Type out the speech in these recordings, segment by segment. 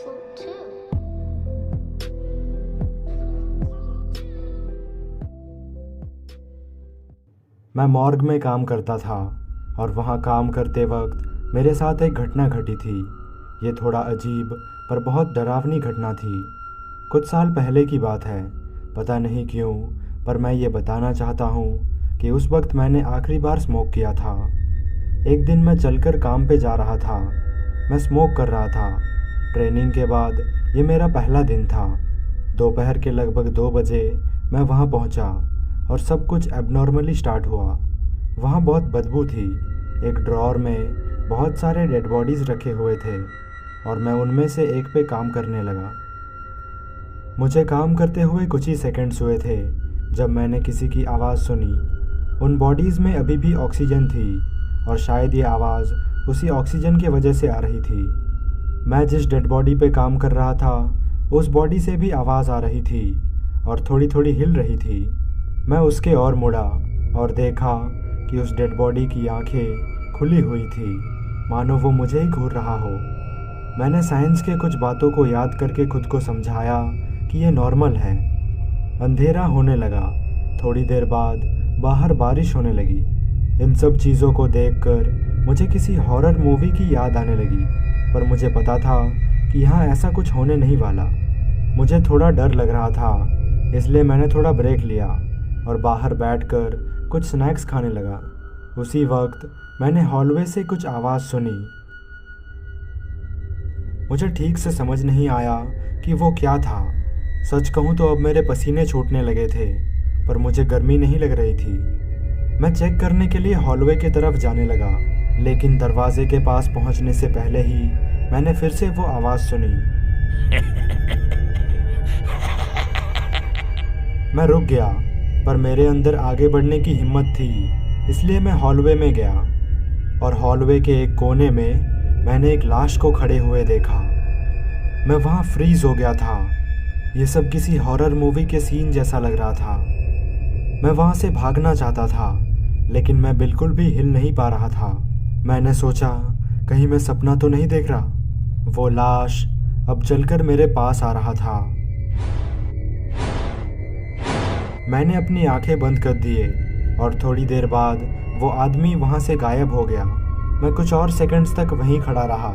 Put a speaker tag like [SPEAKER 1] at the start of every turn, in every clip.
[SPEAKER 1] beautiful too.
[SPEAKER 2] मैं morgue में काम करता था और वहाँ काम करते वक्त मेरे साथ एक घटना घटी थी। ये थोड़ा अजीब पर बहुत डरावनी घटना थी। कुछ साल पहले की बात है। पता नहीं क्यों पर मैं ये बताना चाहता हूँ कि उस वक्त मैंने आखिरी बार स्मोक किया था। एक दिन मैं चलकर काम पे जा रहा था। मैं स्मोक कर रहा था। ट्रेनिंग के बाद ये मेरा पहला दिन था। दोपहर के लगभग 2 बजे मैं वहाँ पहुँचा और सब कुछ एबनॉर्मली स्टार्ट हुआ। वहाँ बहुत बदबू थी। एक ड्रॉअर में बहुत सारे डेड बॉडीज़ रखे हुए थे और मैं उनमें से एक पे काम करने लगा। मुझे काम करते हुए कुछ ही सेकंड्स हुए थे जब मैंने किसी की आवाज़ सुनी। उन बॉडीज़ में अभी भी ऑक्सीजन थी और शायद ये आवाज़ उसी ऑक्सीजन की वजह से आ रही थी। मैं जिस डेड बॉडी पे काम कर रहा था उस बॉडी से भी आवाज़ आ रही थी और थोड़ी थोड़ी हिल रही थी। मैं उसके ओर मुड़ा और देखा कि उस डेड बॉडी की आंखें खुली हुई थी, मानो वो मुझे ही घूर रहा हो। मैंने साइंस के कुछ बातों को याद करके खुद को समझाया कि ये नॉर्मल है। अंधेरा होने लगा। थोड़ी देर बाद बाहर बारिश होने लगी। इन सब चीज़ों को देखकर मुझे किसी हॉरर मूवी की याद आने लगी, पर मुझे पता था कि यहाँ ऐसा कुछ होने नहीं वाला। मुझे थोड़ा डर लग रहा था, इसलिए मैंने थोड़ा ब्रेक लिया और बाहर बैठकर कुछ स्नैक्स खाने लगा। उसी वक्त मैंने हॉलवे से कुछ आवाज़ सुनी। मुझे ठीक से समझ नहीं आया कि वो क्या था। सच कहूँ तो अब मेरे पसीने छूटने लगे थे, पर मुझे गर्मी नहीं लग रही थी। मैं चेक करने के लिए हॉलवे की तरफ जाने लगा, लेकिन दरवाजे के पास पहुंचने से पहले ही मैंने फिर से वो आवाज़ सुनी। मैं रुक गया, पर मेरे अंदर आगे बढ़ने की हिम्मत थी, इसलिए मैं हॉलवे में गया और हॉलवे के एक कोने में मैंने एक लाश को खड़े हुए देखा। मैं वहाँ फ्रीज हो गया था। ये सब किसी हॉरर मूवी के सीन जैसा लग रहा था। मैं वहाँ से भागना चाहता था, लेकिन मैं बिल्कुल भी हिल नहीं पा रहा था। मैंने सोचा कहीं मैं सपना तो नहीं देख रहा। वो लाश अब चलकर मेरे पास आ रहा था। मैंने अपनी आंखें बंद कर दिए और थोड़ी देर बाद वो आदमी वहाँ से गायब हो गया। मैं कुछ और सेकंड्स तक वहीं खड़ा रहा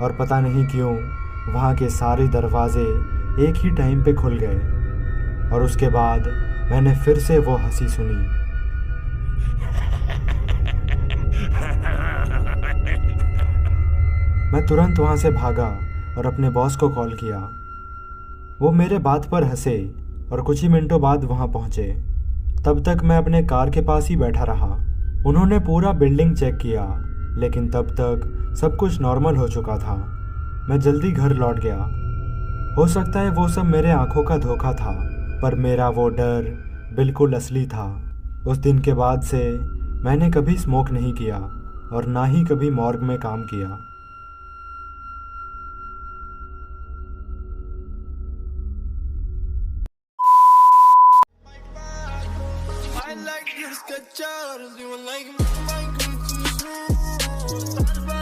[SPEAKER 2] और पता नहीं क्यों वहाँ के सारे दरवाजे एक ही टाइम पे खुल गए और उसके बाद मैंने फिर से वो हंसी सुनी। मैं तुरंत वहाँ से भागा और अपने बॉस को कॉल किया। वो मेरे बात पर हंसे और कुछ ही मिनटों बाद वहाँ पहुँचे। तब तक मैं अपने कार के पास ही बैठा रहा। उन्होंने पूरा बिल्डिंग चेक किया, लेकिन तब तक सब कुछ नॉर्मल हो चुका था। मैं जल्दी घर लौट गया। हो सकता है वो सब मेरे आंखों का धोखा था, पर मेरा वो डर बिल्कुल असली था। उस दिन के बाद से मैंने कभी स्मोक नहीं किया और ना ही कभी मॉर्ग में काम किया।
[SPEAKER 3] I like this good job, you like me too smooth.